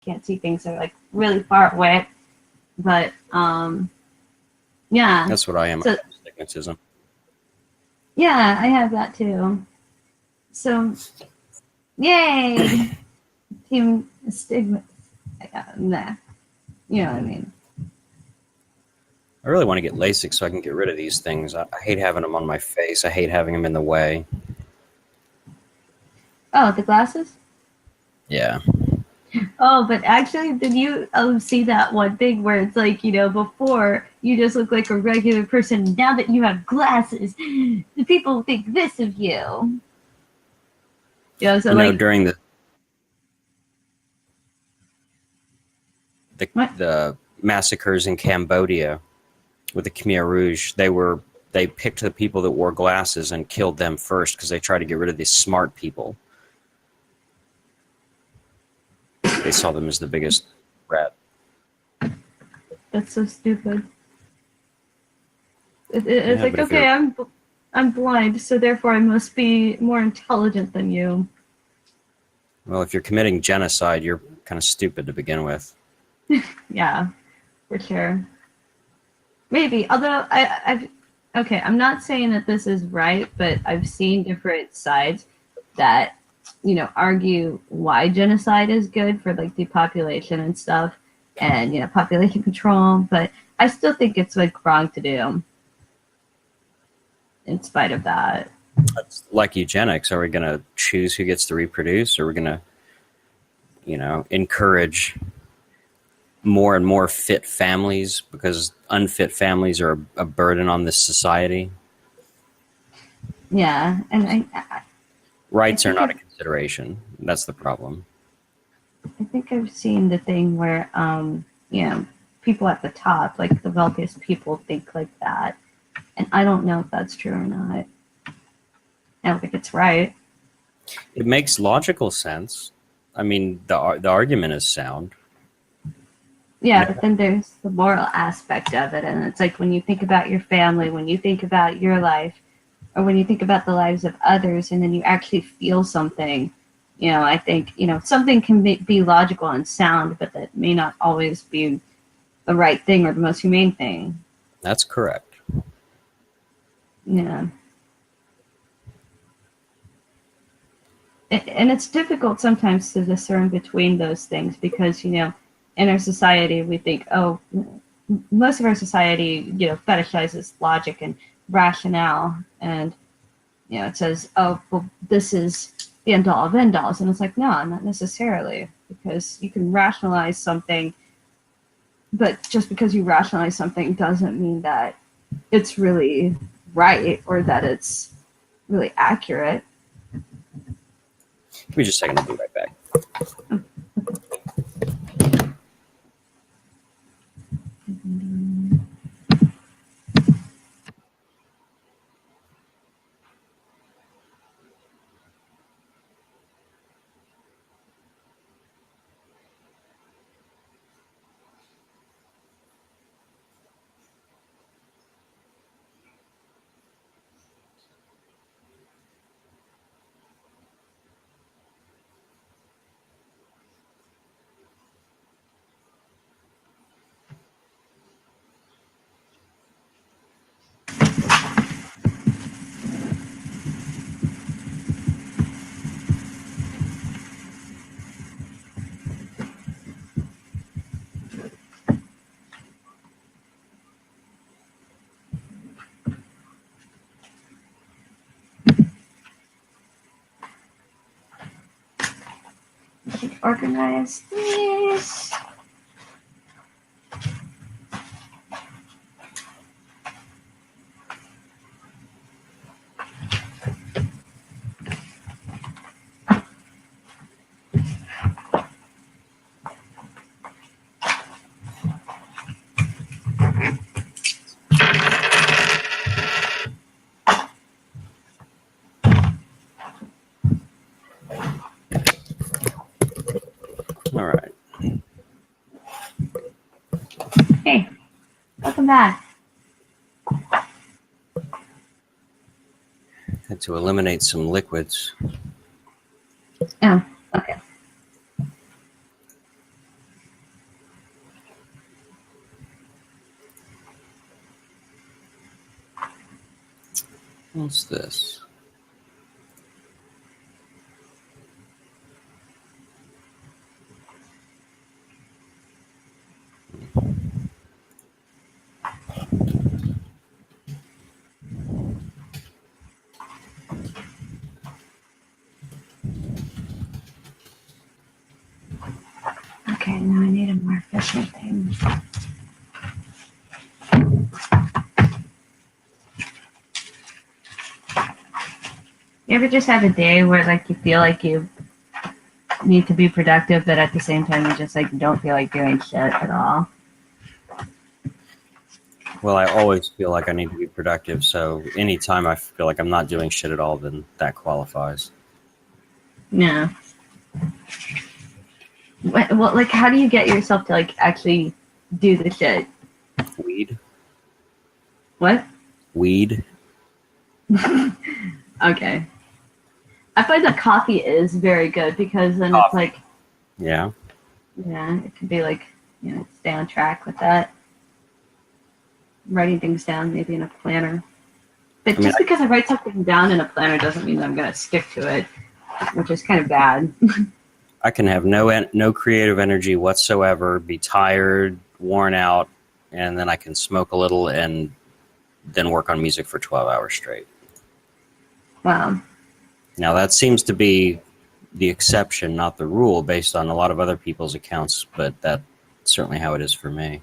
can't see things that are like really far away. But yeah. That's what I am. So, Astigmatism. yeah, I have that too. So, yay, Team Stigma. Nah, you know what I mean. I really want to get LASIK so I can get rid of these things. I hate having them on my face. I hate having them in the way. Oh, the glasses? Yeah. Oh, but actually, did you see that one thing where it's like, before you just look like a regular person. Now that you have glasses, the people think this of you. Yeah, so like during the what? the massacres in Cambodia with the Khmer Rouge, they picked the people that wore glasses and killed them first because they tried to get rid of these smart people. They saw them as the biggest threat. That's so stupid. It's like, okay, I'm blind, so therefore I must be more intelligent than you. Well, if you're committing genocide, you're kind of stupid to begin with. Yeah, for sure. Maybe, although okay, I'm not saying that this is right, but I've seen different sides that, argue why genocide is good for like depopulation and stuff and, population control, but I still think it's like wrong to do in spite of that. It's like eugenics. Are we going to choose who gets to reproduce, or are we going to, encourage more and more fit families because unfit families are a burden on this society? Yeah, and Rights are not a consideration. That's the problem. I think I've seen the thing where, people at the top, like the wealthiest people, think like that, and I don't know if that's true or not. I don't think it's right. It makes logical sense. I mean, the argument is sound. Yeah, but then there's the moral aspect of it, and it's like when you think about your family, when you think about your life, or when you think about the lives of others, and then you actually feel something. I think something can be logical and sound, but that may not always be the right thing or the most humane thing. That's correct. Yeah. And it's difficult sometimes to discern between those things because, in our society, we think, most of our society, fetishizes logic and rationale. And, it says, oh, well, this is the end all of end alls. And it's like, no, not necessarily, because you can rationalize something, but just because you rationalize something doesn't mean that it's really right or that it's really accurate. Give me just a second. I'll be right back. Organize this. All right. Hey, welcome back. Had to eliminate some liquids. Oh, okay. What's this? Okay, now I need a more efficient thing. You ever just have a day where like you feel like you need to be productive, but at the same time you just like don't feel like doing shit at all? Well, I always feel like I need to be productive, so anytime I feel like I'm not doing shit at all, then that qualifies. Yeah. Well, like, how do you get yourself to like actually do the shit? Weed? What? Weed? Okay. I find that coffee is very good because then it's like, Yeah. yeah, it can be like, stay on track with that. Writing things down, maybe in a planner. But just because I write something down in a planner doesn't mean that I'm going to stick to it, which is kind of bad. I can have no creative energy whatsoever, be tired, worn out, and then I can smoke a little and then work on music for 12 hours straight. Wow. Now, that seems to be the exception, not the rule, based on a lot of other people's accounts, but that's certainly how it is for me.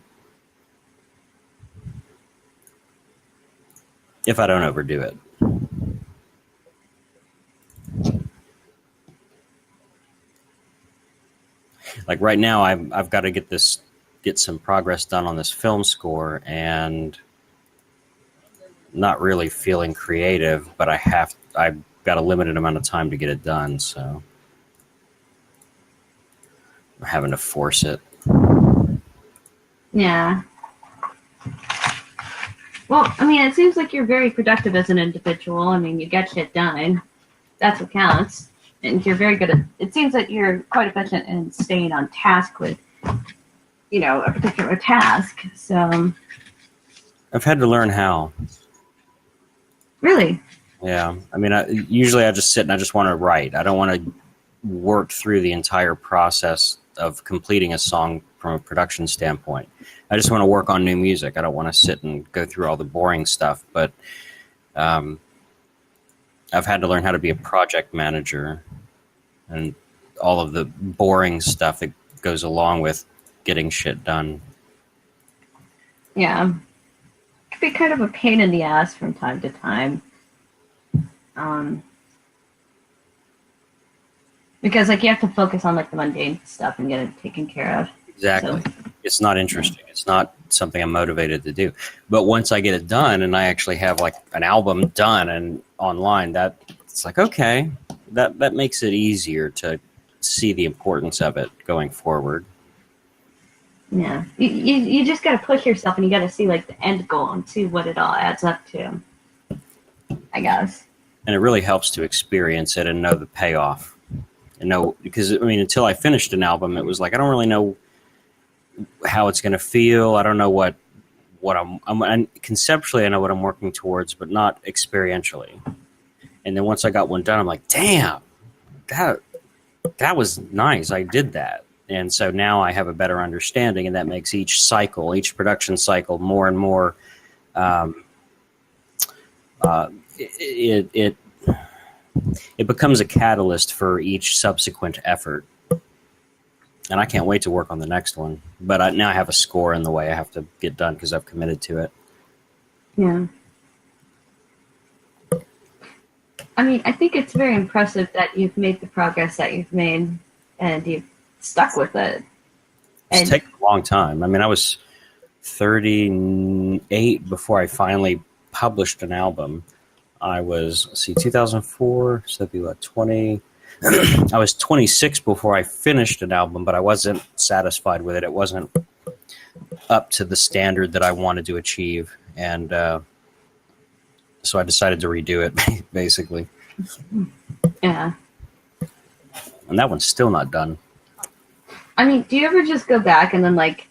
If I don't overdo it. Like right now, I've got to get some progress done on this film score, and not really feeling creative, but I've got a limited amount of time to get it done, so I'm having to force it. Yeah. Well, I mean, it seems like you're very productive as an individual. I mean, you get shit done. That's what counts. And you're very good at it. Seems that you're quite efficient in staying on task with, a particular task. So. I've had to learn how. Really? Yeah. I mean, usually I just sit and I just want to write. I don't want to work through the entire process of completing a song from a production standpoint. I just want to work on new music. I don't want to sit and go through all the boring stuff, but I've had to learn how to be a project manager and all of the boring stuff that goes along with getting shit done. Yeah. It can be kind of a pain in the ass from time to time. Because like you have to focus on like the mundane stuff and get it taken care of. Exactly. So, it's not interesting. Yeah. It's not something I'm motivated to do. But once I get it done and I actually have like an album done and online, that it's like, okay, that makes it easier to see the importance of it going forward. Yeah. You just got to push yourself and you got to see like the end goal and see what it all adds up to, I guess. And it really helps to experience it and know the payoff. And know, because I mean, until I finished an album, it was like, I don't really know how it's going to feel. I don't know what I'm conceptually, I know what I'm working towards, but not experientially. And then once I got one done, I'm like, damn, that was nice. I did that. And so now I have a better understanding, and that makes each production cycle more and more, it becomes a catalyst for each subsequent effort. And I can't wait to work on the next one. But now I have a score in the way I have to get done because I've committed to it. Yeah. I mean, I think it's very impressive that you've made the progress that you've made and you've stuck with it. It's taken a long time. I mean, I was 38 before I finally published an album. I was, 2004, so that'd be what, 20... I was 26 before I finished an album, but I wasn't satisfied with it. It wasn't up to the standard that I wanted to achieve. And so I decided to redo it, basically. Yeah. And that one's still not done. I mean, do you ever just go back and then, like,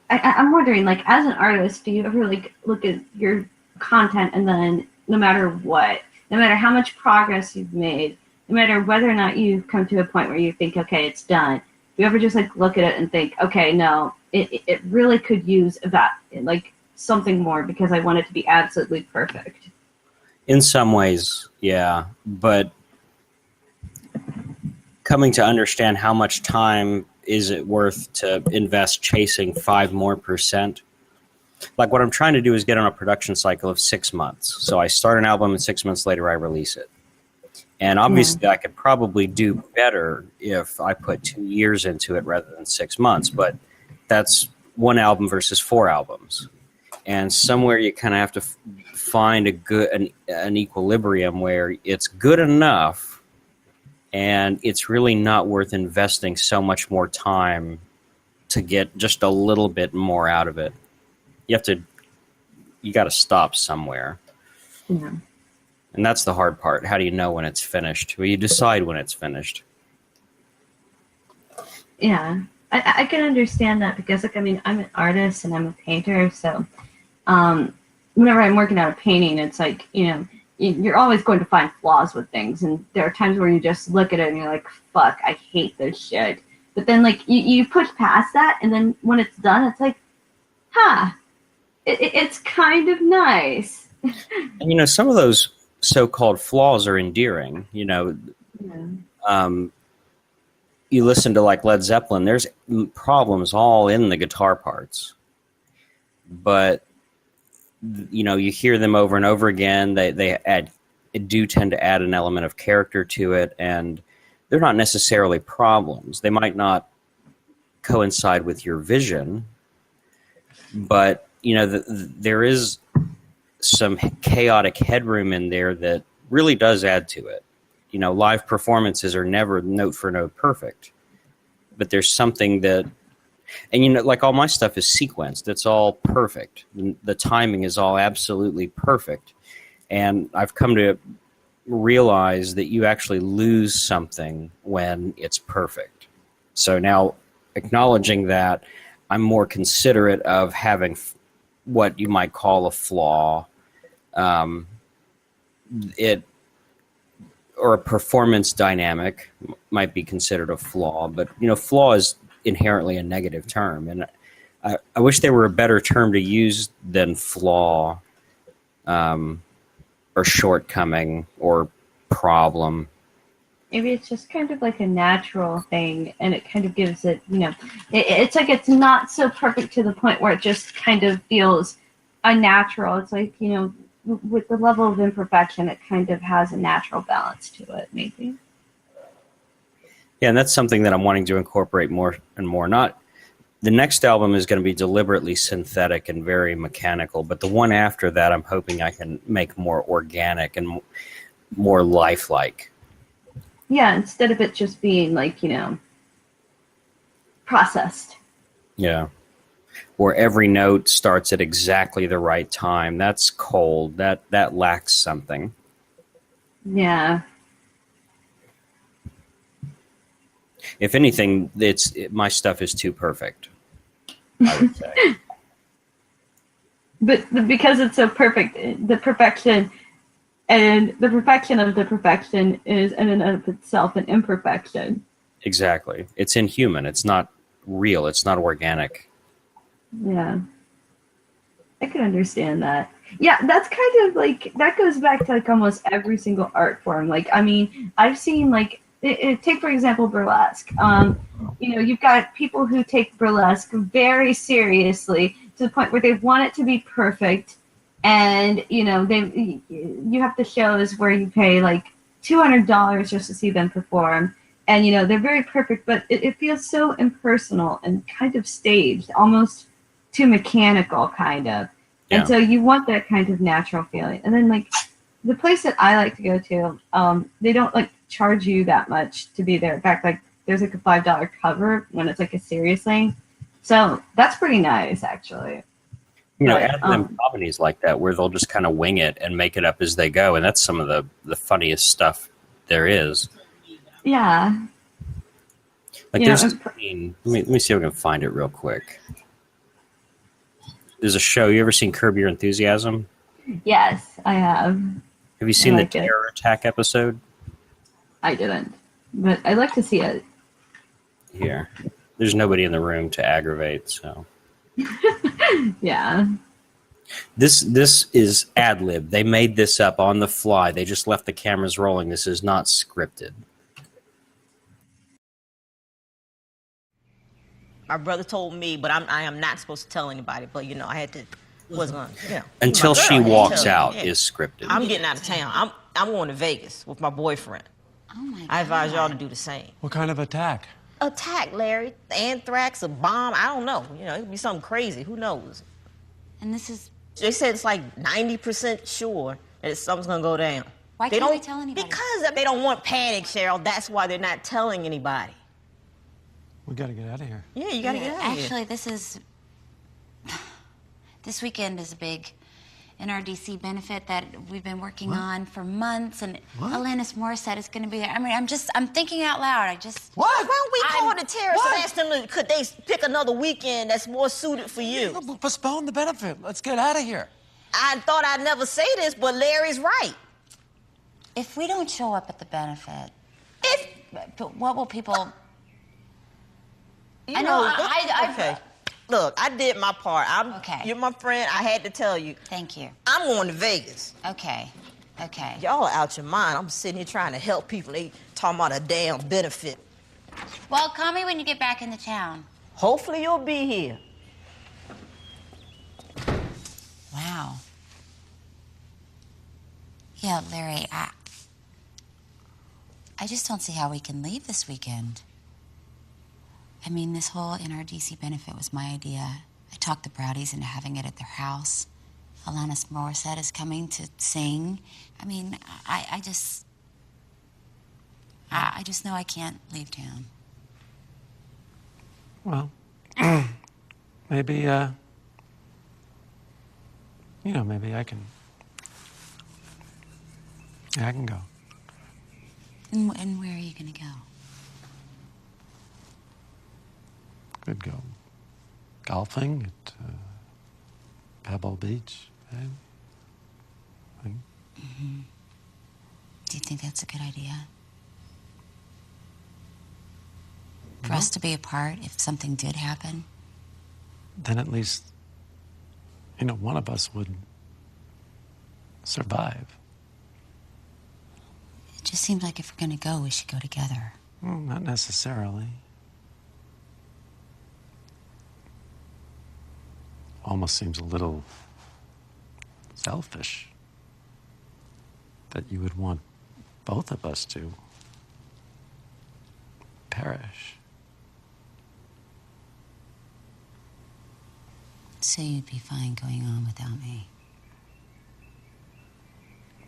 I'm wondering, like, as an artist, do you ever, like, look at your content and then no matter what, no matter how much progress you've made, no matter whether or not you've come to a point where you think, okay, it's done. Do you ever just like look at it and think, okay, no, it really could use that, like something more, because I want it to be absolutely perfect? In some ways, yeah. But coming to understand how much time is it worth to invest chasing 5% more? Like what I'm trying to do is get on a production cycle of 6 months. So I start an album and 6 months later I release it. And obviously I could probably do better if I put 2 years into it rather than 6 months. But that's one album versus 4 albums. And somewhere you kind of have to find an equilibrium where it's good enough and it's really not worth investing so much more time to get just a little bit more out of it. You got to stop somewhere. Yeah. And that's the hard part. How do you know when it's finished? Well, you decide when it's finished. Yeah. I can understand that because, like, I mean, I'm an artist and I'm a painter, so whenever I'm working on a painting, it's like, you're always going to find flaws with things, and there are times where you just look at it and you're like, fuck, I hate this shit. But then, like, you push past that, and then when it's done, it's like, it's kind of nice. And, some of those so-called flaws are endearing, Yeah. You listen to like Led Zeppelin, there's problems all in the guitar parts. But, you hear them over and over again. They do tend to add an element of character to it, and they're not necessarily problems. They might not coincide with your vision, but, there is some chaotic headroom in there that really does add to it. Live performances are never note for note perfect, but there's something that, and like all my stuff is sequenced. It's all perfect. The timing is all absolutely perfect. And I've come to realize that you actually lose something when it's perfect. So now, acknowledging that, I'm more considerate of having what you might call a flaw. Or a performance dynamic might be considered a flaw, but flaw is inherently a negative term, and I wish there were a better term to use than flaw, or shortcoming, or problem. Maybe it's just kind of like a natural thing, and it kind of gives it, it's like it's not so perfect to the point where it just kind of feels unnatural. It's like, with the level of imperfection, it kind of has a natural balance to it, maybe. Yeah, and that's something that I'm wanting to incorporate more and more. Not the next album is going to be deliberately synthetic and very mechanical, but the one after that, I'm hoping I can make more organic and more lifelike. Yeah, instead of it just being like, processed. Yeah. Where every note starts at exactly the right time. That's cold. That lacks something. Yeah. If anything, my stuff is too perfect, I would say. But because it's so perfect, the perfection of the perfection is in and of itself an imperfection. Exactly. It's inhuman. It's not real. It's not organic. Yeah. I can understand that. Yeah, that's kind of like, that goes back to like almost every single art form. Like, I mean, I've seen like, take for example burlesque. You've got people who take burlesque very seriously to the point where they want it to be perfect, and you have the shows where you pay like $200 just to see them perform, and they're very perfect, but it feels so impersonal and kind of staged, almost too mechanical, kind of. Yeah. And so you want that kind of natural feeling. And then like the place that I like to go to, they don't like charge you that much to be there. In fact, like there's like a $5 cover when it's like a serious thing. So that's pretty nice, actually. Add them comedies like that where they'll just kind of wing it and make it up as they go, and that's some of the funniest stuff there is. Yeah. Like there's a scene, let me see if I can find it real quick. There's a show. You ever seen Curb Your Enthusiasm? Yes, I have. Have you I seen the like it. terror attack episode? I didn't, but I'd like to see it. Here. There's nobody in the room to aggravate, so. Yeah. This is ad lib. They made this up on the fly. They just left the cameras rolling. This is not scripted. My brother told me, but I am not supposed to tell anybody. But you know, I had to. Was going, you know. Until My girl, she I had to walks tell out you. is scripted. I'm getting out of town. I'm going to Vegas with my boyfriend. Oh my God. I advise y'all to do the same. What kind of attack? Attack, Larry. Anthrax, a bomb. I don't know. You know, it could be something crazy. Who knows? And this is They said it's like 90% sure that something's gonna go down. Why can't they tell anybody? Because they don't want panic, Cheryl. That's why they're not telling anybody. We gotta get out of here. Yeah, you gotta get out of here. Actually, this weekend is a big NRDC benefit that we've been working on for months, and Alanis Morissette is going to be there. I mean, I'm thinking out loud. Why don't we call the terrorists and ask them, could they pick another weekend that's more suited for you? We'll postpone the benefit. Let's get out of here. I thought I'd never say this, but Larry's right. If we don't show up at the benefit, but what will people? I know. Okay. Look, I did my part. Okay. You're my friend. I had to tell you. Thank you. I'm going to Vegas. Okay. Y'all are out your mind. I'm sitting here trying to help people. They talking about a damn benefit. Well, call me when you get back into town. Hopefully you'll be here. Wow. Yeah, Larry, I just don't see how we can leave this weekend. I mean, this whole NRDC benefit was my idea. I talked the Browdies into having it at their house. Alanis Morissette is coming to sing. I mean, I just know I can't leave town. Well, maybe, maybe I can. Yeah, I can go. And where are you gonna go? Could go golfing at Pebble Beach. Do you think that's a good idea? For us to be apart if something did happen? Then at least, one of us would survive. It just seems like if we're gonna go, we should go together. Well, not necessarily. Almost seems a little selfish that you would want both of us to perish. So you'd be fine going on without me?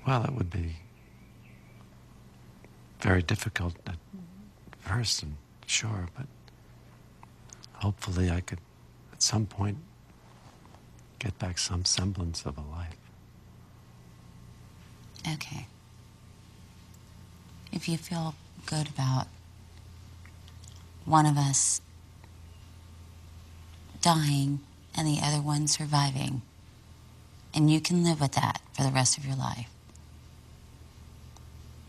Well, it would be very difficult at first, and sure, but hopefully I could, at some point, get back some semblance of a life. Okay. If you feel good about one of us dying and the other one surviving, and you can live with that for the rest of your life,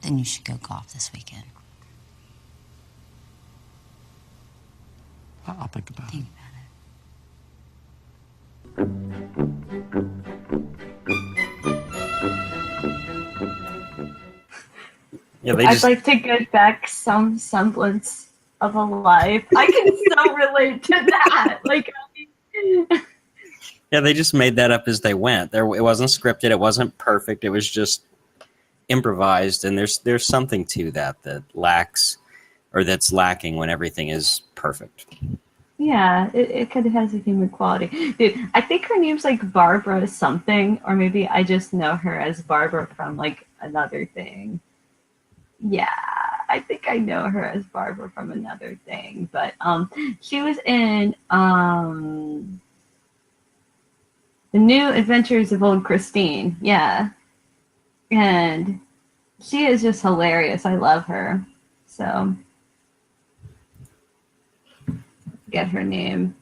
then you should go golf this weekend. I'll think about it. Think about it. Yeah, they I'd just like to get back some semblance of a life. I can so relate to that. they just made that up as they went. It wasn't scripted. It wasn't perfect. It was just improvised. And there's something to that lacks, or that's lacking when everything is perfect. Yeah, it kind of has a human quality. Dude, I think her name's like Barbara something, or maybe I just know her as Barbara from like another thing. Yeah, I think I know her as Barbara from another thing. But she was in The New Adventures of Old Christine. Yeah. And she is just hilarious. I love her. So get her name.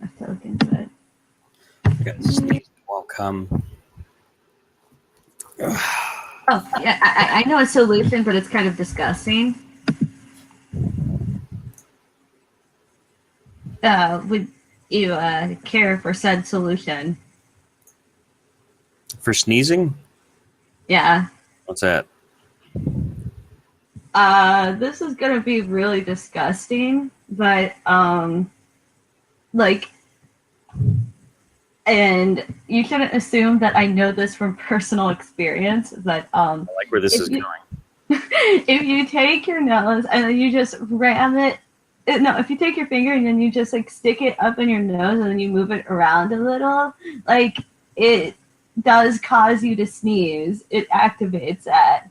I have to look into it. Guys, Steve won't come. Oh, yeah, I know a solution, but it's kind of disgusting. Would you care for said solution? For sneezing? Yeah. What's that? This is gonna be really disgusting, but like, and you shouldn't assume that I know this from personal experience, but I like where this if is you- going. if you take your nose and then you just ram it, no, if you take your finger and then you just like stick it up in your nose and then you move it around a little, like it does cause you to sneeze. It activates that.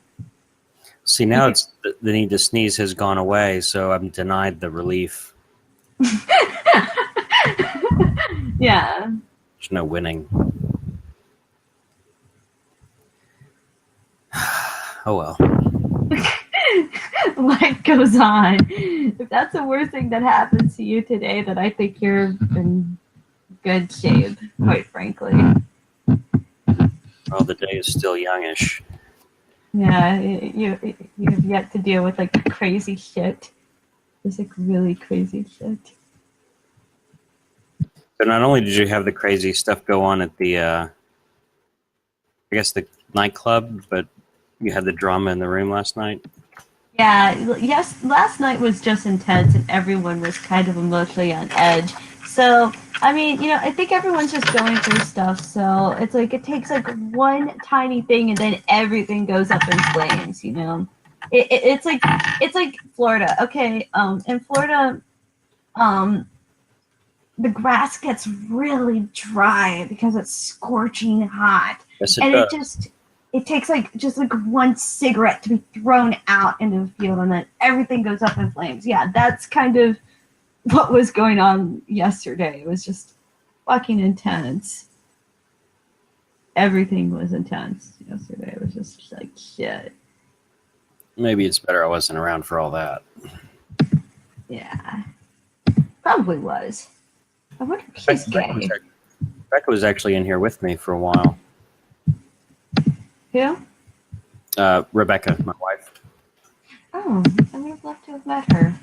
See, now it's the need to sneeze has gone away, so I'm denied the relief. Yeah. There's no winning. Oh well. Life goes on. If that's the worst thing that happens to you today, then I think you're in good shape, quite frankly. Well, the day is still youngish. Yeah, you have yet to deal with like crazy shit. It's like really crazy shit. But not only did you have the crazy stuff go on at the, I guess the nightclub, but you had the drama in the room last night. Yeah, yes, last night was just intense and everyone was kind of emotionally on edge. So, I mean, I think everyone's just going through stuff. So it's like it takes like one tiny thing and then everything goes up in flames. It's like Florida. Okay, in Florida, the grass gets really dry because it's scorching hot. Yes, it And does. it takes like just like one cigarette to be thrown out into the field and then everything goes up in flames. Yeah, that's kind of what was going on yesterday. It was just fucking intense. Everything was intense yesterday. It was just like shit. Maybe it's better I wasn't around for all that. Yeah. Probably was. I wonder if she's gay. Becca was actually in here with me for a while. Who? Rebecca, my wife. Oh, I would have loved to have met her.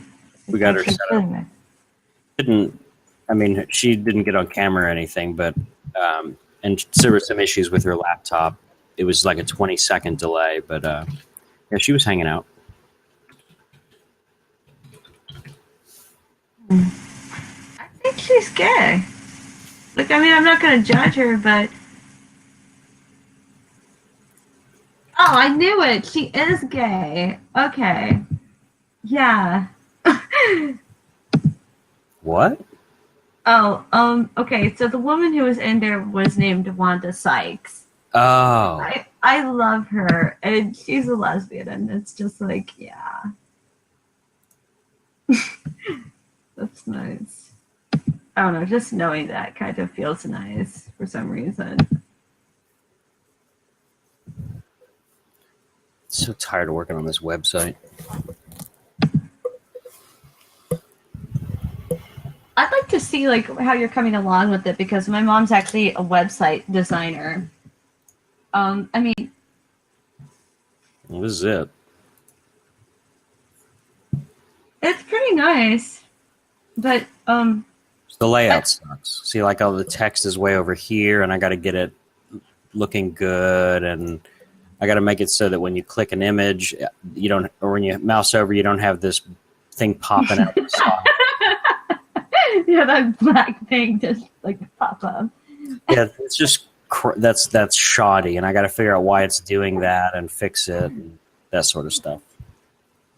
We got her She's set up. really nice. She didn't get on camera or anything, but and there were some issues with her laptop. It was like a 20-second delay, but yeah, she was hanging out. I think she's gay. Like, I mean, I'm not going to judge her, but... Oh, I knew it. She is gay. Okay. Yeah. What? Oh, okay. So the woman who was in there was named Wanda Sykes. Oh, I love her, and she's a lesbian, and it's just like, yeah. That's nice. I don't know, just knowing that kind of feels nice for some reason. so tired of working on this website. I'd like to see like how you're coming along with it because my mom's actually a website designer. I mean, Well, this is it. it's pretty nice, but The layout sucks. See, like all the text is way over here, and I got to get it looking good, and I got to make it so that when you click an image, you don't, or when you mouse over, you don't have this thing popping out the side. yeah, that black thing just like pop up. Yeah, it's just that's shoddy, and I got to figure out why it's doing that and fix it, and that sort of stuff.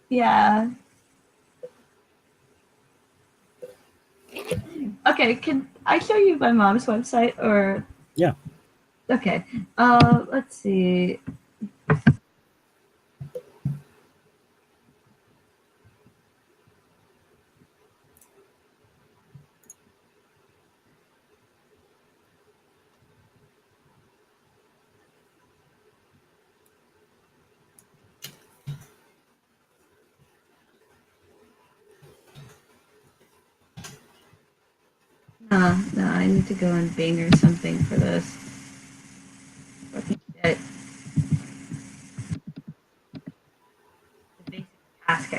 Yeah. Okay, can I show you my mom's website or? Yeah. Okay. Let's see. No, I need to go on Bing or something for this. Fucking shit.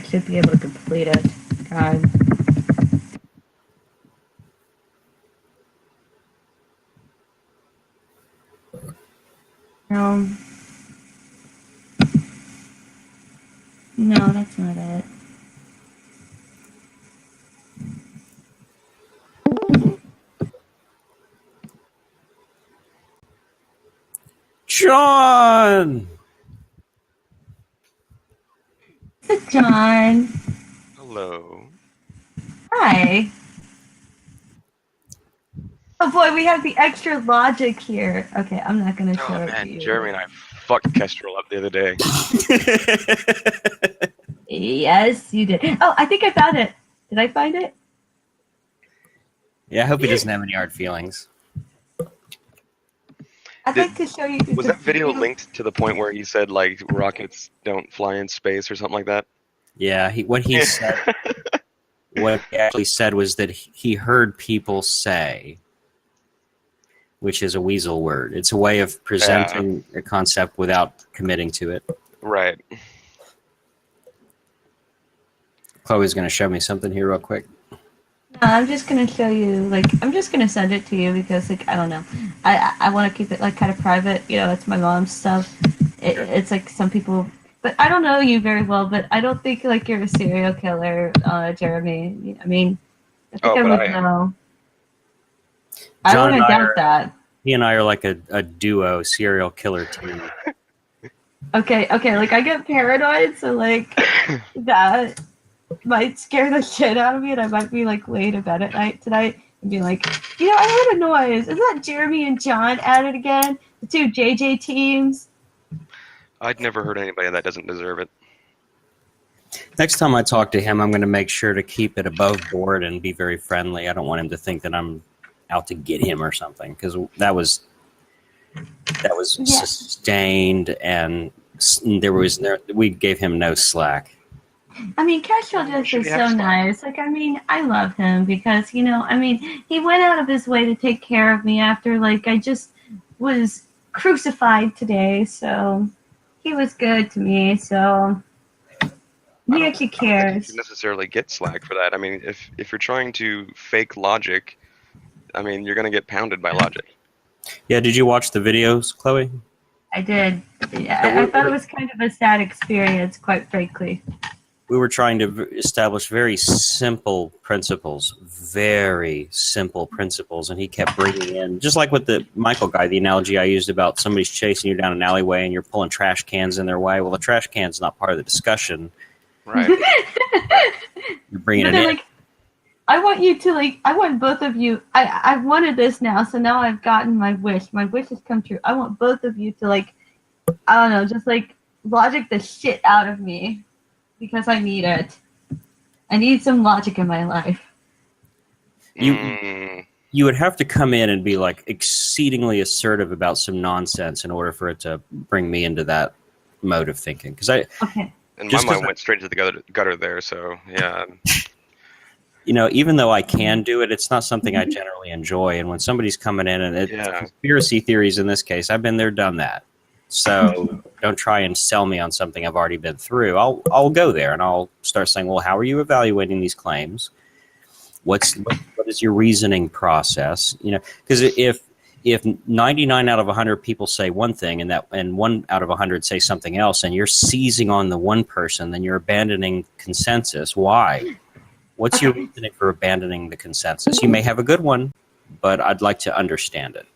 should be able to complete it. God. No, that's not it. John! John. Hello. Hi. Oh boy, we have the extra logic here. Okay, I'm not gonna show Oh it to man, you. Jeremy and I fucked Kestrel up the other day. Yes, you did. Oh, I think I found it. Did I find it? Yeah, I hope he doesn't have any hard feelings. I'd like to show you. Was that video linked to the point where he said like rockets don't fly in space or something like that? Yeah, what he said, what he actually said was that he heard people say, which is a weasel word. It's a way of presenting a concept without committing to it. Right. Chloe's going to show me something here real quick. No, I'm just gonna show you. Like, I'm just gonna send it to you because, like, I don't know. I want to keep it like kind of private. You know, it's my mom's stuff. It's like some people, but I don't know you very well. But I don't think like you're a serial killer, Jeremy. I mean, I think I would know. I John wouldn't and I doubt that. He and I are like a duo serial killer team. Okay. Like, I get paranoid, so like that might scare the shit out of me, and I might be like laying in bed at night tonight and be like, you know, I heard a noise. Is that Jeremy and John at it again? The two JJ teams. I'd never heard anybody that doesn't deserve it. Next time I talk to him, I'm going to make sure to keep it above board and be very friendly. I don't want him to think that I'm out to get him or something, because that was sustained, and we gave him no slack. I mean, Kestrel just is so nice. Like, I mean, I love him because, you know, I mean, he went out of his way to take care of me after, like, I just was crucified today. So he was good to me. So he actually cares. I don't think you necessarily get slack for that. I mean, if you're trying to fake logic, I mean, you're going to get pounded by logic. Yeah, did you watch the videos, Chloe? I did. Yeah, I thought it was kind of a sad experience, quite frankly. We were trying to establish very simple principles, and he kept bringing in, just like with the Michael guy, the analogy I used about somebody's chasing you down an alleyway and you're pulling trash cans in their way. Well, the trash can's not part of the discussion. Right. You're bringing it in. Like, I want you to, like, I want both of you, I've wanted this now, so now I've gotten my wish. My wish has come true. I want both of you to, like, I don't know, just, like, logic the shit out of me. Because I need it. I need some logic in my life. You would have to come in and be like exceedingly assertive about some nonsense in order for it to bring me into that mode of thinking. Okay. And my mind went straight to the gutter there, so yeah. You know, even though I can do it, it's not something I generally enjoy. And when somebody's coming in and conspiracy theories in this case, I've been there, done that. So don't try and sell me on something I've already been through. I'll go there and I'll start saying, well, how are you evaluating these claims? What is your reasoning process? You know, because if 99 out of 100 people say one thing and 1 out of 100 say something else, and you're seizing on the one person, then you're abandoning consensus. Why? What's your reasoning for abandoning the consensus? You may have a good one, but I'd like to understand it.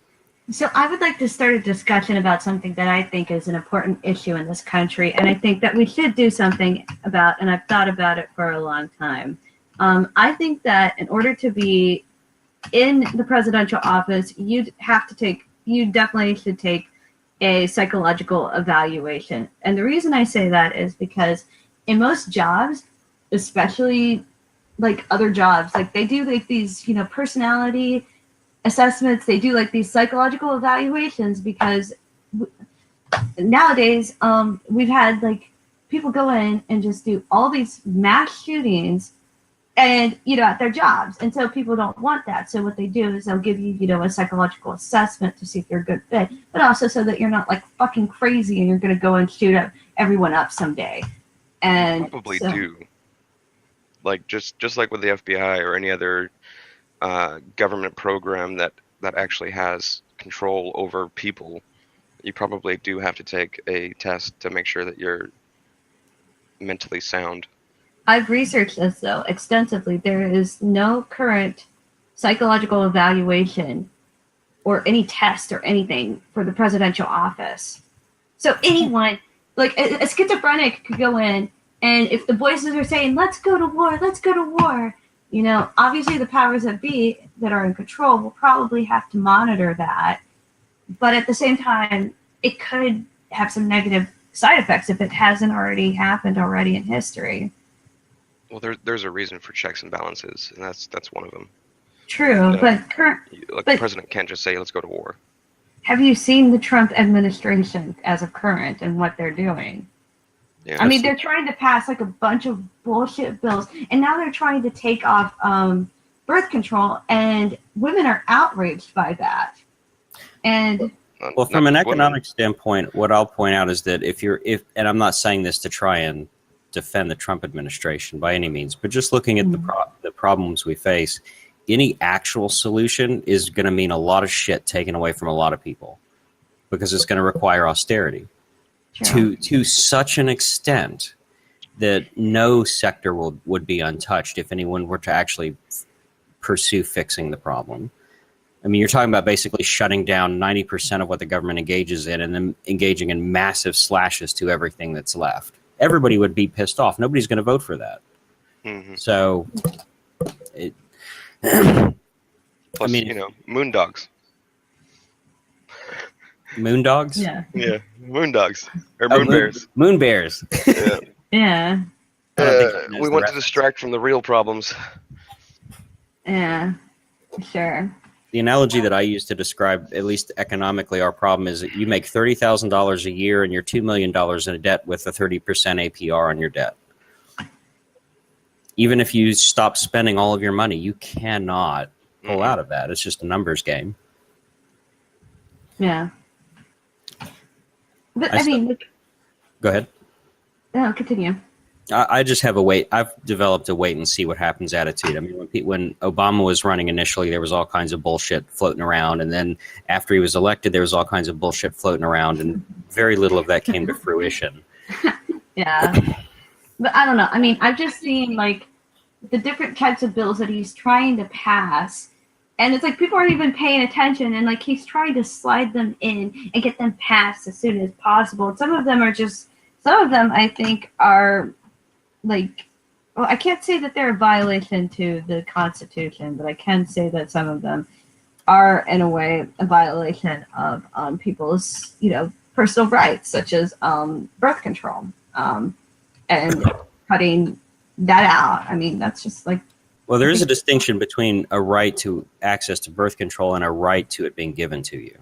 So I would like to start a discussion about something that I think is an important issue in this country, and I think that we should do something about, and I've thought about it for a long time. I think that in order to be in the presidential office, you definitely should take a psychological evaluation. And the reason I say that is because in most jobs, especially like other jobs, like they do like these, you know, personality assessments, they do like these psychological evaluations because nowadays we've had like people go in and just do all these mass shootings and, you know, at their jobs. And so people don't want that. So what they do is they'll give you, you know, a psychological assessment to see if you're a good fit, but also so that you're not like fucking crazy and you're going to go and shoot everyone up someday. And Probably do. like just like with the FBI or any other government program that actually has control over people, you probably do have to take a test to make sure that you're mentally sound. I've researched this though extensively. There is no current psychological evaluation or any test or anything for the presidential office. So anyone, like a schizophrenic, could go in, and if the voices are saying, "Let's go to war, let's go to war," obviously the powers that be that are in control will probably have to monitor that. But at the same time, it could have some negative side effects if it hasn't already happened already in history. Well, there's a reason for checks and balances, and that's one of them. True, but the president can't just say, "Let's go to war." Have you seen the Trump administration as of current and what they're doing? Yeah, I mean, they're trying to pass like a bunch of bullshit bills, and now they're trying to take off birth control, and women are outraged by that. And well, from an economic standpoint, what I'll point out is that if and I'm not saying this to try and defend the Trump administration by any means, but just looking at the problems we face, any actual solution is going to mean a lot of shit taken away from a lot of people, because it's going to require austerity to such an extent that no sector would be untouched if anyone were to actually pursue fixing the problem. I mean, you're talking about basically shutting down 90% of what the government engages in and then engaging in massive slashes to everything that's left. Everybody would be pissed off. Nobody's going to vote for that. Mm-hmm. So, plus, moondogs. Moondogs? Yeah. Yeah, moondogs. Or moon bears. Moon bears. Yeah. We want to distract from the real problems. Yeah, sure. The analogy that I use to describe, at least economically, our problem is that you make $30,000 a year and you're $2 million in debt with a 30% APR on your debt. Even if you stop spending all of your money, you cannot pull out of that. It's just a numbers game. Yeah. But go ahead. No, continue. I just have I've developed a wait and see what happens attitude. I mean, when Obama was running initially, there was all kinds of bullshit floating around. And then after he was elected, there was all kinds of bullshit floating around. And very little of that came to fruition. Yeah. But I don't know. I mean, I've just seen like the different types of bills that he's trying to pass. And it's like people aren't even paying attention. And like he's trying to slide them in and get them passed as soon as possible. And some of them, I think, are like, well, I can't say that they're a violation to the Constitution, but I can say that some of them are, in a way, a violation of people's, personal rights, such as birth control, and cutting that out. I mean, that's just like. Well, there is a distinction between a right to access to birth control and a right to it being given to you.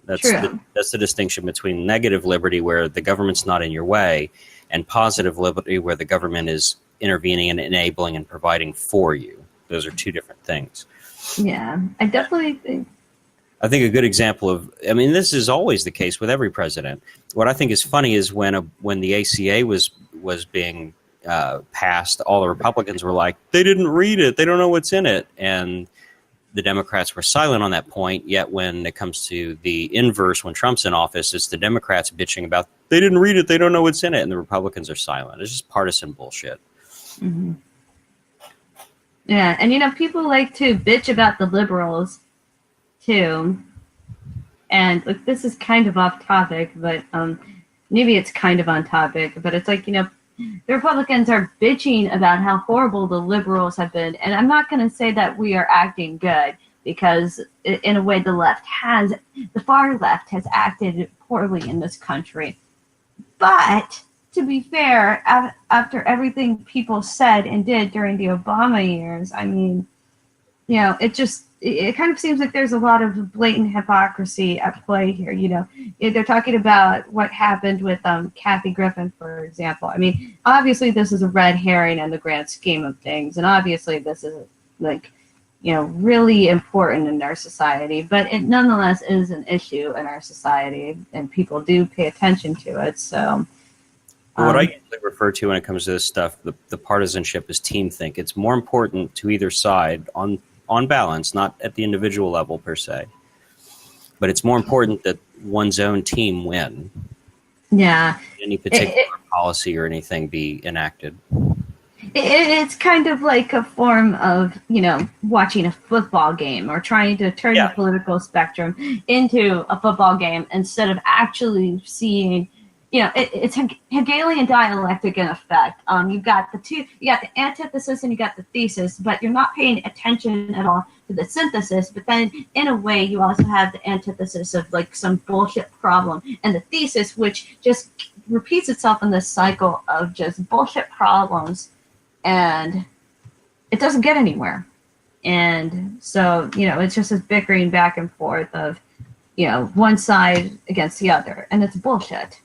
That's the distinction between negative liberty, where the government's not in your way, and positive liberty, where the government is intervening and enabling and providing for you. Those are two different things. Yeah, I definitely think. I think a good example of, I mean, this is always the case with every president. What I think is funny is when the ACA was being passed, all the Republicans were like, they didn't read it, they don't know what's in it, and the Democrats were silent on that point. Yet when it comes to the inverse, when Trump's in office, it's the Democrats bitching about they didn't read it, they don't know what's in it, and the Republicans are silent. It's just partisan bullshit. Mm-hmm. Yeah, and people like to bitch about the liberals too. And like, this is kind of off topic, but maybe it's kind of on topic. But it's like, the Republicans are bitching about how horrible the liberals have been. And I'm not going to say that we are acting good, because in a way the far left has acted poorly in this country. But to be fair, after everything people said and did during the Obama years, I mean, it kind of seems like there's a lot of blatant hypocrisy at play here. They're talking about what happened with Kathy Griffin, for example. I mean, obviously this is a red herring in the grand scheme of things, and obviously this is really important in our society, but it nonetheless is an issue in our society, and people do pay attention to it. So What I usually refer to when it comes to this stuff, the partisanship, is teamthink. It's more important to either side on balance, not at the individual level per se, but it's more important that one's own team win. Yeah. Any particular policy or anything be enacted. It's kind of like a form of, watching a football game or trying to turn the political spectrum into a football game instead of actually seeing, it's Hegelian dialectic in effect. You've got you got the antithesis and you got the thesis, but you're not paying attention at all to the synthesis. But then in a way, you also have the antithesis of like some bullshit problem and the thesis, which just repeats itself in this cycle of just bullshit problems. And it doesn't get anywhere. And so, it's just this bickering back and forth of, one side against the other. And it's bullshit.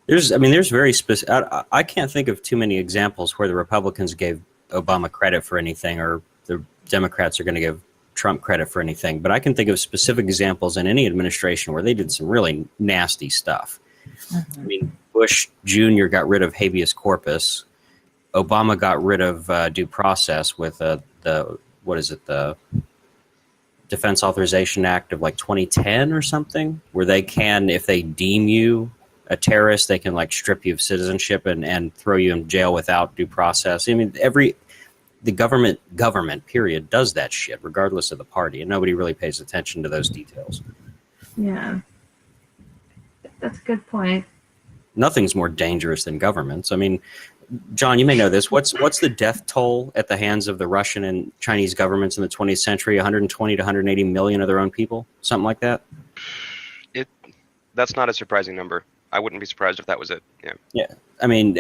There's very specific. I can't think of too many examples where the Republicans gave Obama credit for anything or the Democrats are going to give Trump credit for anything. But I can think of specific examples in any administration where they did some really nasty stuff. Mm-hmm. I mean, Bush Jr. got rid of habeas corpus. Obama got rid of due process with the Defense Authorization Act of like 2010 or something, where they can, if they deem you a terrorist, they can like strip you of citizenship and throw you in jail without due process. I mean, the government period does that shit regardless of the party, and nobody really pays attention to those details. Yeah, that's a good point. Nothing's more dangerous than governments. I mean, John, you may know this. What's the death toll at the hands of the Russian and Chinese governments in the 20th century? 120 to 180 million of their own people? Something like that? That's not a surprising number. I wouldn't be surprised if that was it. Yeah. Yeah. I mean,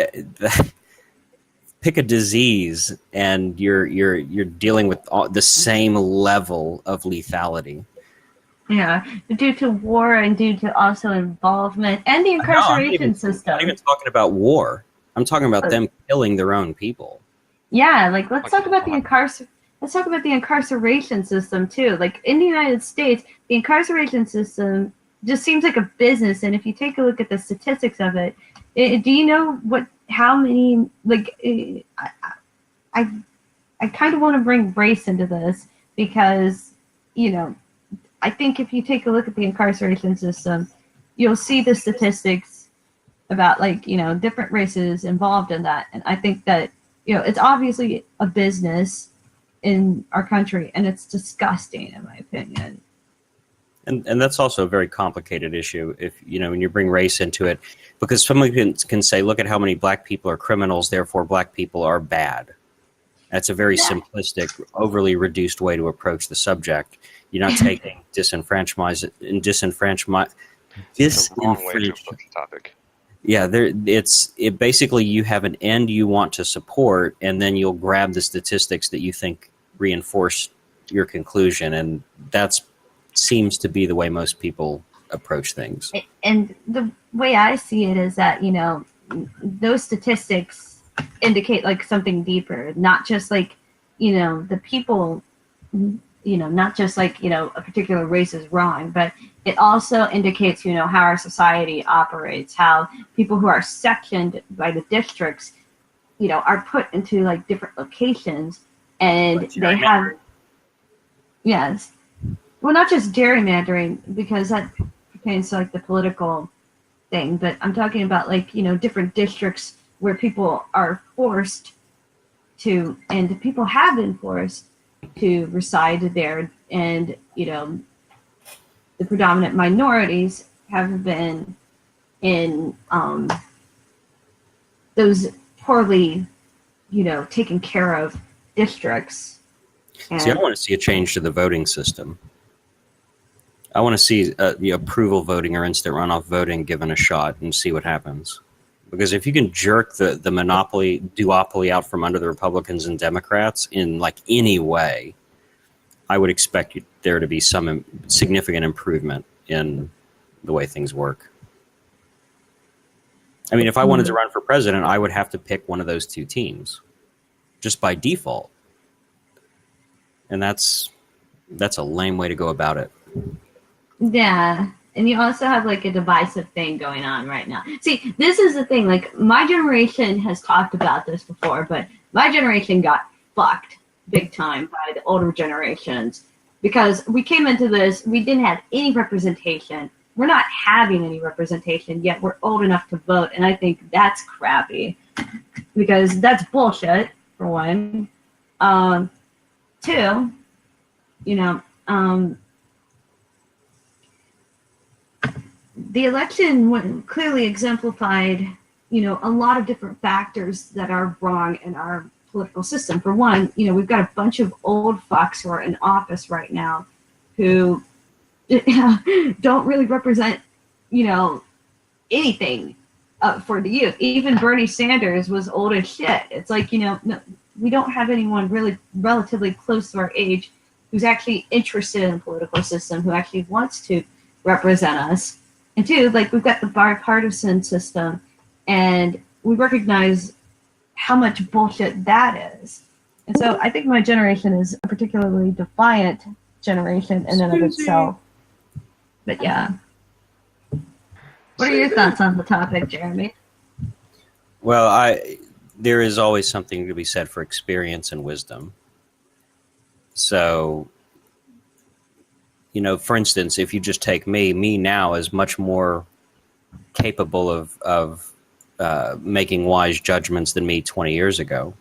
pick a disease and you're dealing with the same level of lethality. Yeah, due to war and due to also involvement and the incarceration system. I'm not even talking about war. I'm talking about them killing their own people. Yeah, like let's talk about the incarceration system too. Like in the United States, the incarceration system just seems like a business. And if you take a look at the statistics of it, do you know how many? Like, I kind of want to bring race into this because I think if you take a look at the incarceration system, you'll see the statistics about different races involved in that. And I think that, it's obviously a business in our country and it's disgusting in my opinion. And that's also a very complicated issue if, when you bring race into it, because someone can say, look at how many black people are criminals, therefore black people are bad. That's a very simplistic, overly reduced way to approach the subject. You're not taking disenfranchisement. It's a long way to approach the topic. Yeah, it basically you have an end you want to support, and then you'll grab the statistics that you think reinforce your conclusion, and that seems to be the way most people approach things. And the way I see it is that those statistics indicate like something deeper, not just like the people. Not just like, a particular race is wrong, but it also indicates, how our society operates, how people who are sectioned by the districts, are put into like different locations and they have, yes. Well, not just gerrymandering because that pertains to like the political thing, but I'm talking about like, different districts where people are forced to, and people have been forced to reside there, and the predominant minorities have been in those poorly taken care of districts. And see, I want to see a change to the voting system. I want to see the approval voting or instant runoff voting given a shot and see what happens. Because if you can jerk the duopoly out from under the Republicans and Democrats in like any way, I would expect there to be some significant improvement in the way things work. I mean, if I wanted to run for president, I would have to pick one of those two teams just by default. And that's a lame way to go about it. Yeah. And you also have like a divisive thing going on right now. See, this is the thing. Like, my generation has talked about this before, but my generation got fucked big time by the older generations because we came into this, we didn't have any representation. We're not having any representation, yet we're old enough to vote, and I think that's crappy because that's bullshit, for one. Two, you know, the election clearly exemplified, you know, a lot of different factors that are wrong in our political system. For one, you know, we've got a bunch of old fucks who are in office right now who don't really represent, you know, anything for the youth. Even Bernie Sanders was old as shit. It's like, you know, no, we don't have anyone really relatively close to our age who's actually interested in the political system, who actually wants to represent us. And two, like, we've got the bipartisan system, and we recognize how much bullshit that is. And so I think my generation is a particularly defiant generation in and of itself. But yeah. What are your thoughts on the topic, Jeremy? Well, there is always something to be said for experience and wisdom. So, you know, for instance, if you just take me now is much more capable of making wise judgments than me 20 years ago.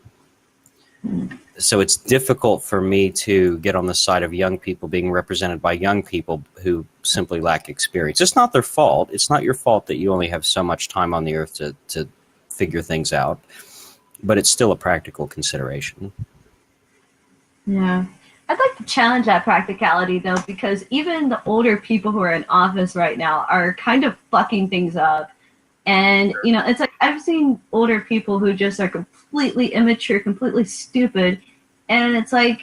So it's difficult for me to get on the side of young people being represented by young people who simply lack experience. It's not their fault. It's not your fault that you only have so much time on the earth to figure things out, but it's still a practical consideration. Yeah. I'd like to challenge that practicality, though, because even the older people who are in office right now are kind of fucking things up. And, you know, it's like I've seen older people who just are completely immature, completely stupid. And it's like,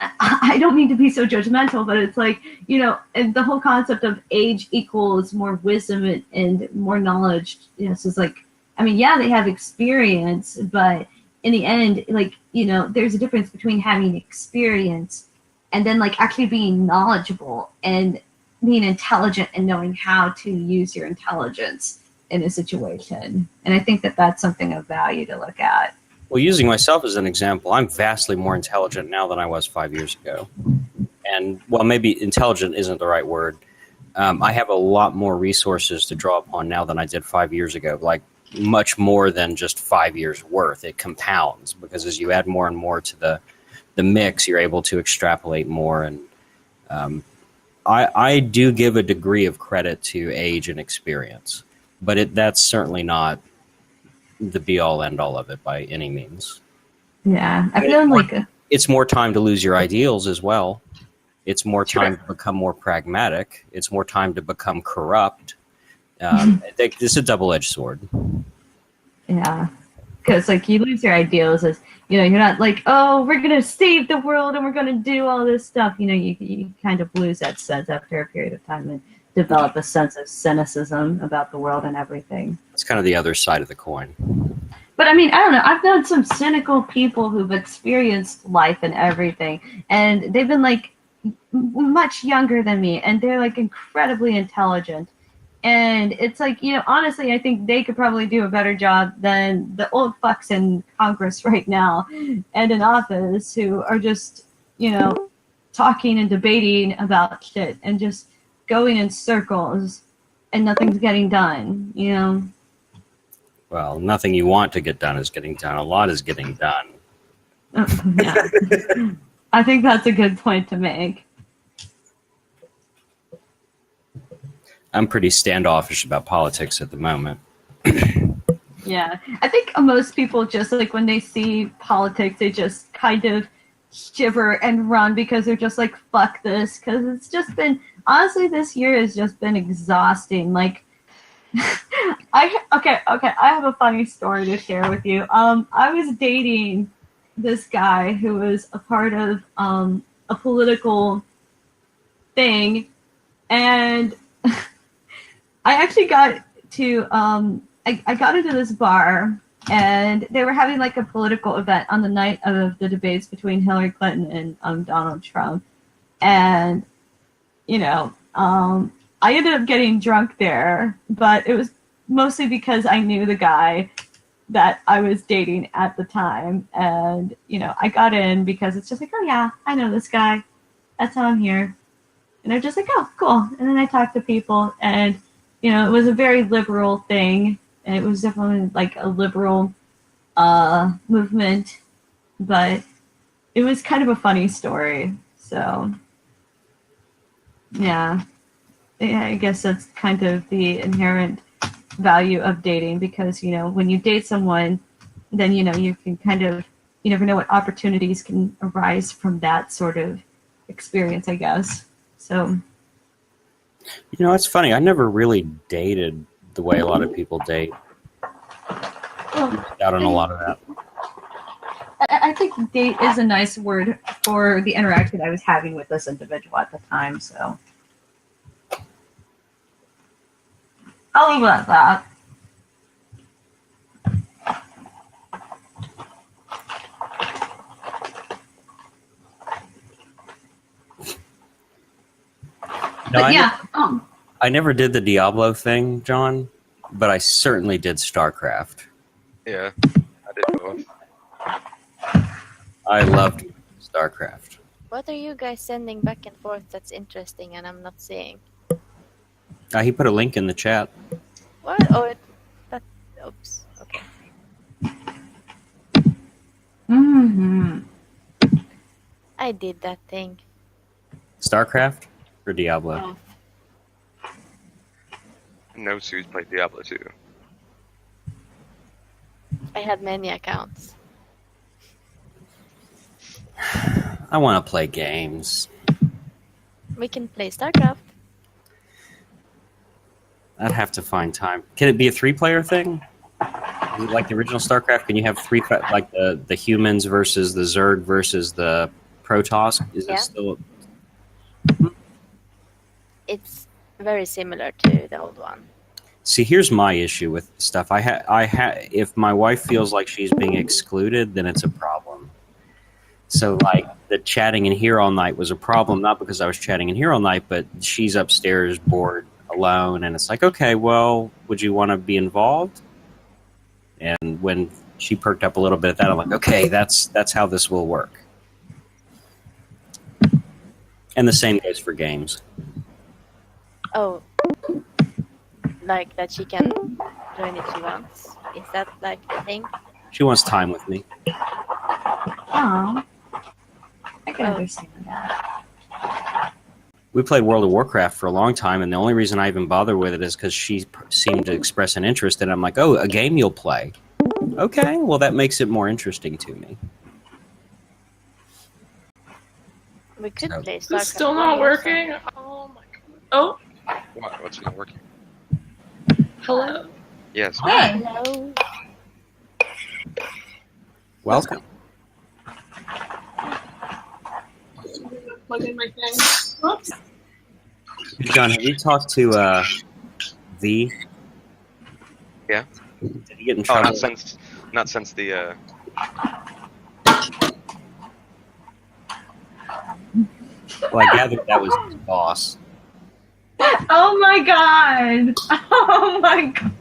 I don't mean to be so judgmental, but it's like, you know, and the whole concept of age equals more wisdom and more knowledge. You know, so it's like, I mean, yeah, they have experience, but in the end, like, you know, there's a difference between having experience and then like actually being knowledgeable and being intelligent and knowing how to use your intelligence in a situation. And I think that that's something of value to look at. Well, using myself as an example, I'm vastly more intelligent now than I was 5 years ago. And, well, maybe intelligent isn't the right word. I have a lot more resources to draw upon now than I did 5 years ago, like much more than just 5 years worth. It compounds because as you add more and more to the mix, you're able to extrapolate more. And I do give a degree of credit to age and experience, but that's certainly not the be-all, end-all of it by any means. Yeah, I feel like it's more time to lose your ideals as well. It's more time to become more pragmatic. It's more time to become corrupt. This is a double-edged sword. Yeah, because like you lose your ideals as, you know, you're not like, oh, we're gonna save the world and we're gonna do all this stuff. You know, you kind of lose that sense after a period of time and develop a sense of cynicism about the world and everything. It's kind of the other side of the coin. But I mean, I don't know. I've known some cynical people who've experienced life and everything, and they've been like much younger than me, and they're like incredibly intelligent. And it's like, you know, honestly, I think they could probably do a better job than the old fucks in Congress right now and in office who are just, you know, talking and debating about shit and just going in circles and nothing's getting done, you know? Well, nothing you want to get done is getting done. A lot is getting done. Yeah. I think that's a good point to make. I'm pretty standoffish about politics at the moment. Yeah. I think most people just like when they see politics, they just kind of shiver and run because they're just like, fuck this. Because it's just been, honestly, this year has just been exhausting. Like, I have a funny story to share with you. I was dating this guy who was a part of a political thing, and I actually got to I got into this bar, and they were having like a political event on the night of the debates between Hillary Clinton and Donald Trump, and you know, I ended up getting drunk there, but it was mostly because I knew the guy that I was dating at the time. And, I got in because it's just like, oh yeah, I know this guy. That's how I'm here. And they're just like, oh, cool. And then I talked to people, and, it was a very liberal thing. And it was definitely like a liberal movement, but it was kind of a funny story. So, yeah, I guess that's kind of the inherent value of dating, because, when you date someone, then, you can kind of, you never know what opportunities can arise from that sort of experience, I guess. So, It's funny. I never really dated the way a lot of people date. Out on a lot of that. I think date is a nice word for the interaction I was having with this individual at the time, so I'll leave it at that. No, But yeah, I never did the Diablo thing, John, but I certainly did StarCraft. Yeah, I did both. I loved StarCraft. What are you guys sending back and forth that's interesting and I'm not seeing? He put a link in the chat. What? Oh, oops. Okay. mm-hmm. I did that thing. StarCraft or Diablo? Oh. No Sue's played Diablo 2. I had many accounts. I want to play games. We can play StarCraft. I'd have to find time. Can it be a 3-player thing? Is it like the original StarCraft? Can you have 3, like the humans versus the Zerg versus the Protoss? Is Yeah. it still? It's very similar to the old one. See, here's my issue with stuff. If my wife feels like she's being excluded, then it's a problem. So, like, the chatting in here all night was a problem, not because I was chatting in here all night, but she's upstairs bored alone, and it's like, okay, well, would you want to be involved? And when she perked up a little bit at that, I'm like, okay, that's how this will work. And the same goes for games. Oh, like that she can join if she wants. Is that like the thing? She wants time with me. Oh, I can understand that. We played World of Warcraft for a long time, and the only reason I even bother with it is because she seemed to express an interest, and I'm like, oh, a game you'll play. Okay, well, that makes it more interesting to me. We could So- play It's StarCraft. still not working. Oh my god. Oh, What? What's not working? hello. Yes. Hey. Hello. Welcome. Plug in my thing. Oops. John, have you talked to V? Yeah. Did he get in Oh, trouble? not since the. Well, I gathered that was his boss. Oh my god! Oh my god!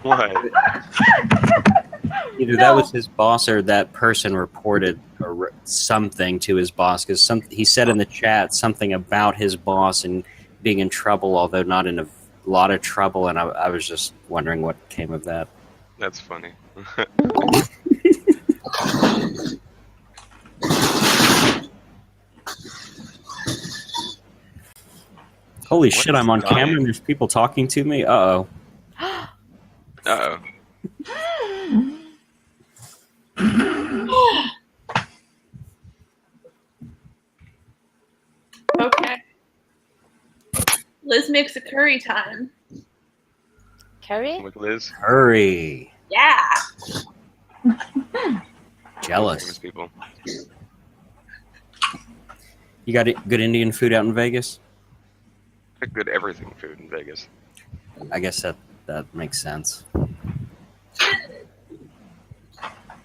What? Either that was his boss or that person reported something to his boss, because he said in the chat something about his boss and being in trouble, although not in a lot of trouble, and I was just wondering what came of that. That's funny. Holy shit, I'm on dying? camera and there's people talking to me? Uh-oh. Uh-oh. Okay. Liz makes a curry time. Curry? With Liz. Hurry. Yeah. Famous Jealous. people. You got good Indian food out in Vegas? Good everything food in Vegas. I guess that makes sense.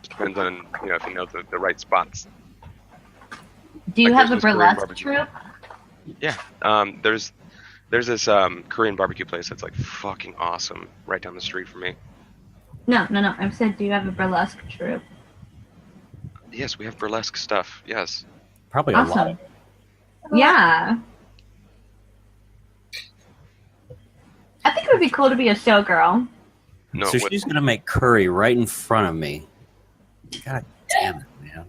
Depends on if you know the right spots. Do you Like have a there's this Korean burlesque barbecue. troupe? Yeah. There's There's this Korean barbecue place that's like fucking awesome right down the street from me. No. I said, do you have a burlesque troupe? Yes, we have burlesque stuff. Yes. Probably a lot. Awesome. Yeah. I think it would be cool to be a showgirl. No. So she's gonna make curry right in front of me. God damn it, man.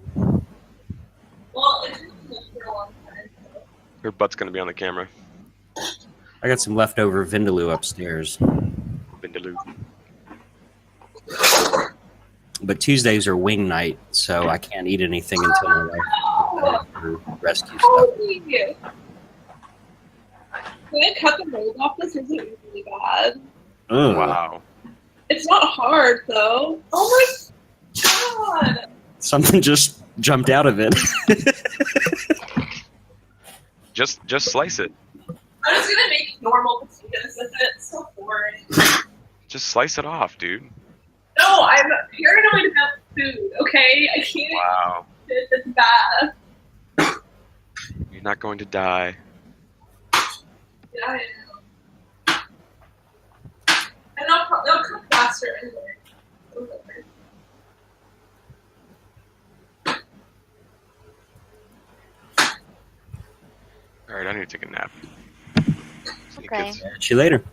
Well, it's been for a long time. So. Her butt's gonna be on the camera. I got some leftover vindaloo upstairs. Vindaloo. But Tuesdays are wing night, so I can't eat anything until my wife rescue stuff. Holy. Can I cut the mold off this? Or is it really bad? Ugh. Wow. It's not hard though. Oh my god. Something just jumped out of it. Just slice it. I'm just gonna make normal potatoes with it. It's so boring. Just slice it off, dude. No, I'm paranoid about food, okay? I can't Wow. eat it. It's bad. You're not going to die. Yeah, I know. And they'll cook faster anyway. Alright, I need to take a nap. See you Okay. kids. See you later.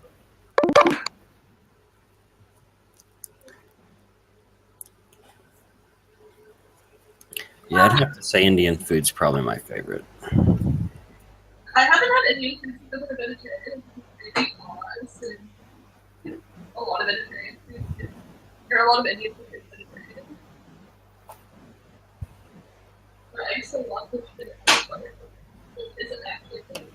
Yeah, I'd have to say Indian food's probably my favorite. I haven't had Indian food since I've been a vegetarian. I eat laws and a lot of vegetarian food. There are a lot of Indian food that's vegetarian. But I used to love the chicken and butter. It isn't actually good.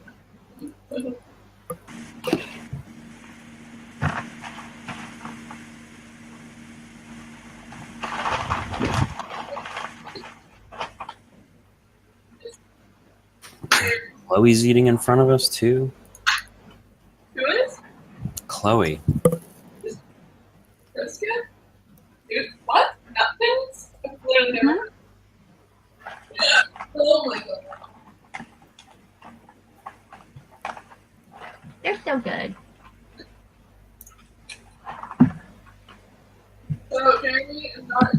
Chloe's eating in front of us too. Who is? Chloe. That's good. Dude, what? Nothing? I've literally never. Oh my god. They're so good. So, Jeremy is not.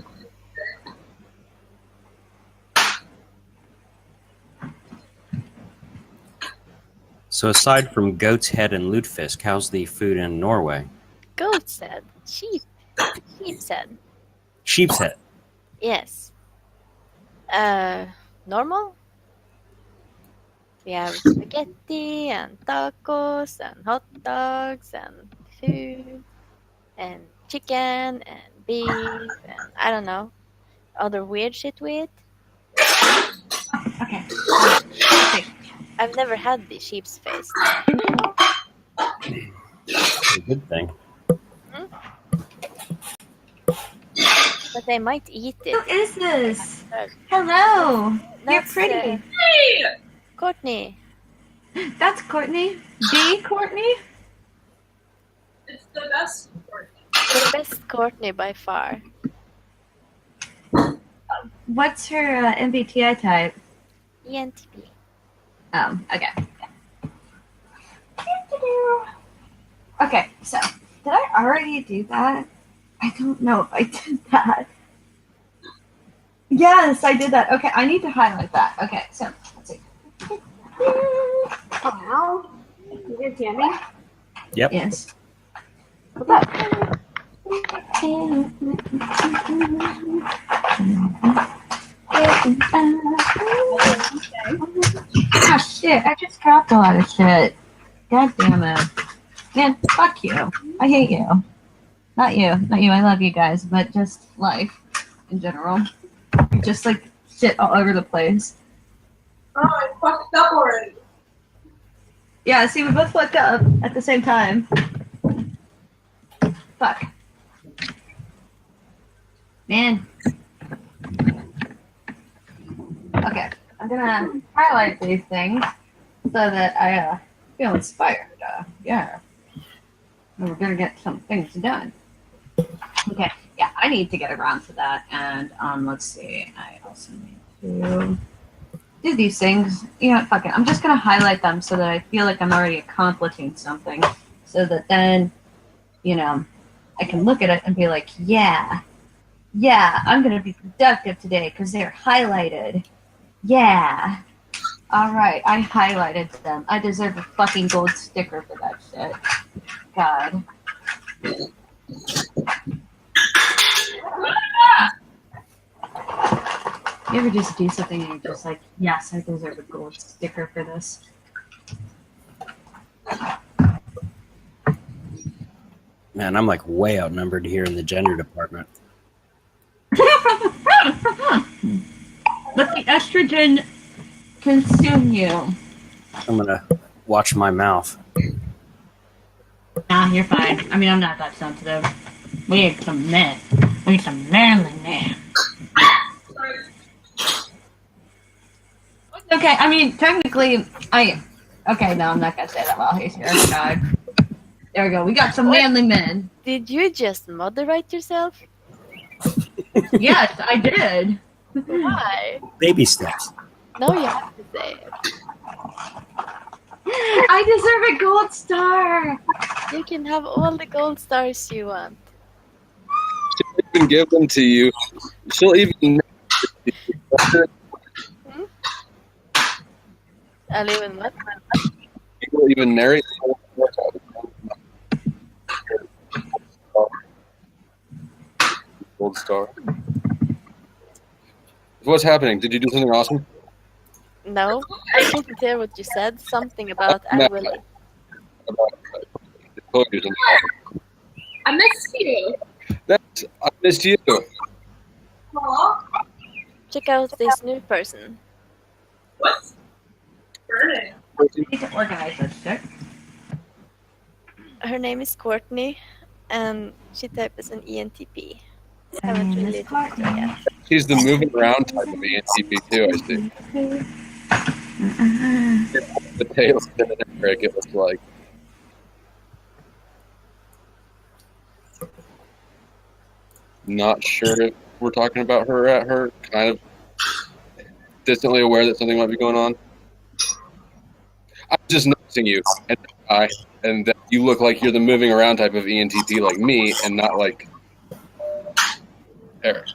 So aside from goat's head and lutefisk, how's the food in Norway? Goat's head. Sheep. Sheep's head. Sheep's head. Yes. Normal? We have spaghetti and tacos and hot dogs and food and chicken and beef and I don't know. Other weird shit we eat. Okay. I've never had the sheep's face. That's a good thing. But I might eat Who it. is this? Hello. You're That's, pretty. Hey! Courtney. That's Courtney. The Courtney? It's the best part. The best Courtney by far. What's her MBTI type? ENTP. Okay. Okay, so did I already do that? I don't know if I did that. Yes, I did that. Okay, I need to highlight that. Okay, so let's see. Wow. You guys hear me? Yep. Yes. What's up? Oh shit, I just dropped a lot of shit. God damn it. Man, fuck you. I hate you. Not you. I love you guys, but just life in general. Just like shit all over the place. Oh, I fucked up already. Yeah, see, we both fucked up at the same time. Fuck. Man. Okay, I'm gonna highlight these things so that I feel inspired. Yeah. And we're gonna get some things done. Okay, yeah, I need to get around to that. And let's see, I also need to do these things. You know, fuck it. I'm just gonna highlight them so that I feel like I'm already accomplishing something, so that then, you know, I can look at it and be like, yeah, I'm gonna be productive today because they're highlighted. Yeah. All right, I highlighted them. I deserve a fucking gold sticker for that shit. God. You ever just do something and you're just like, yes, I deserve a gold sticker for this? Man, I'm like way outnumbered here in the gender department. Let the estrogen consume you. I'm gonna watch my mouth. Nah, you're fine. I mean, I'm not that sensitive. We need some men. We need some manly men. Okay, I mean, technically, okay, no, I'm not gonna say that while he's here. Oh, God. There we go. We got some manly men. Did you just moderate yourself? Yes, I did. Why? Baby steps. No, you have to say it. I deserve a gold star. You can have all the gold stars you want. She'll even give them to you. She'll even. I'll even what? She will even narrate. Gold star. What's happening? Did you do something awesome? No, I couldn't hear what you said. Something about I will. I missed you. I missed you. Aw. Check out this new person. What's burning? I need to organize this shit. Her name is Courtney, and she types as an ENTP. Haven't really talked to her yet. She's the moving around type of ENTP too, I see. The tail spinning Eric, it looks like. Not sure if we're talking about her at her, kind of distantly aware that something might be going on. I'm just noticing you, and that you look like you're the moving around type of ENTP like me, and not like Eric.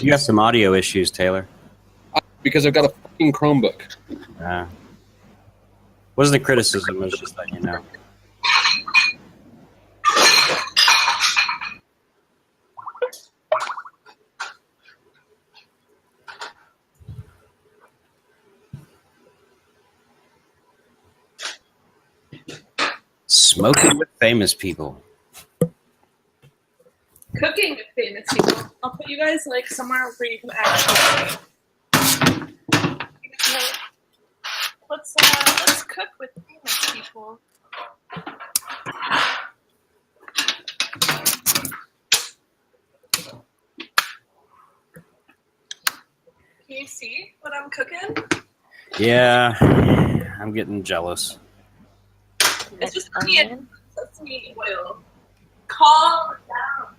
You got some audio issues, Taylor. Because I've got a fucking Chromebook. Wasn't a criticism, it was just letting you know. Smoking with famous people. Cooking with famous people. I'll put you guys like somewhere where you can actually. Let's cook with famous people. Can you see what I'm cooking? Yeah, I'm getting jealous. It's just onion, sesame oil. Calm down.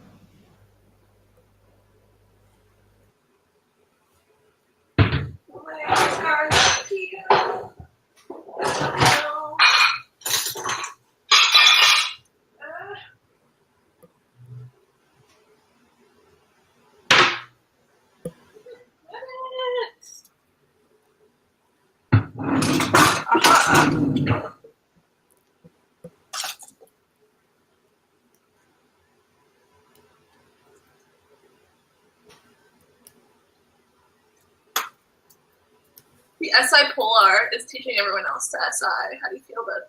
The SI Polar is teaching everyone else to SI. How do you feel about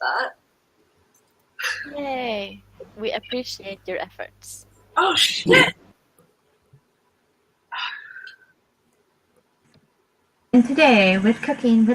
that? Yay! We appreciate your efforts. Oh shit! And today, with Cooking with